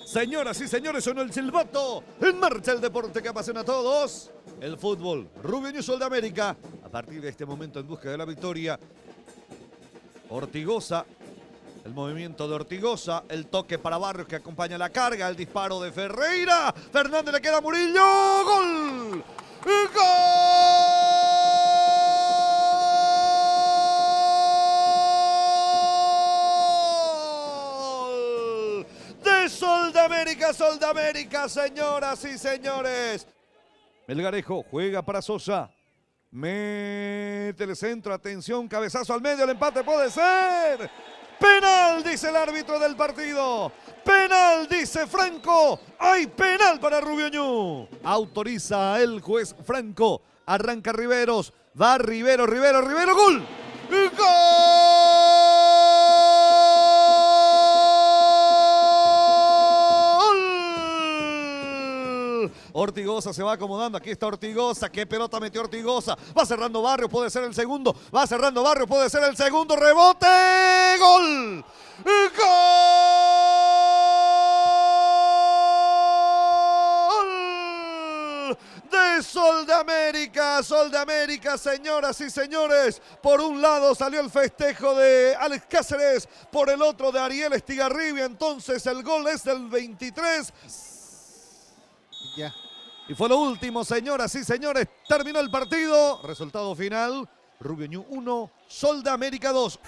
Señoras y señores, sonó el silbato. En marcha el deporte que apasiona a todos. El fútbol. Rubio Ñu Sol de América. A partir de este momento en busca de la victoria. Ortigosa. El movimiento de Ortigosa. El toque para Barrios que acompaña la carga. El disparo de Ferreira. Fernández le queda a Murillo. ¡Gol! Sol de América, señoras y señores. Melgarejo juega para Sosa. Mete el centro, atención, cabezazo al medio, el empate puede ser. Penal, dice el árbitro del partido. Penal, dice Franco. Hay penal para Rubio Ñu. Autoriza el juez Franco. Arranca Riveros. Va Rivero, gol. ¡Gol! Ortigosa se va acomodando. Aquí está Ortigosa. ¿Qué pelota metió Ortigosa? Va cerrando Barrios. Puede ser el segundo. Va cerrando Barrios. Puede ser el segundo. Rebote. ¡Gol! ¡Gol! De Sol de América. Sol de América, señoras y señores. Por un lado salió el festejo de Alex Cáceres. Por el otro de Ariel Estigarribia. Entonces el gol es del 23. Ya. Y fue lo último, señoras y señores. Terminó el partido. Resultado final. Rubio Ñu 1, Sol de América 2.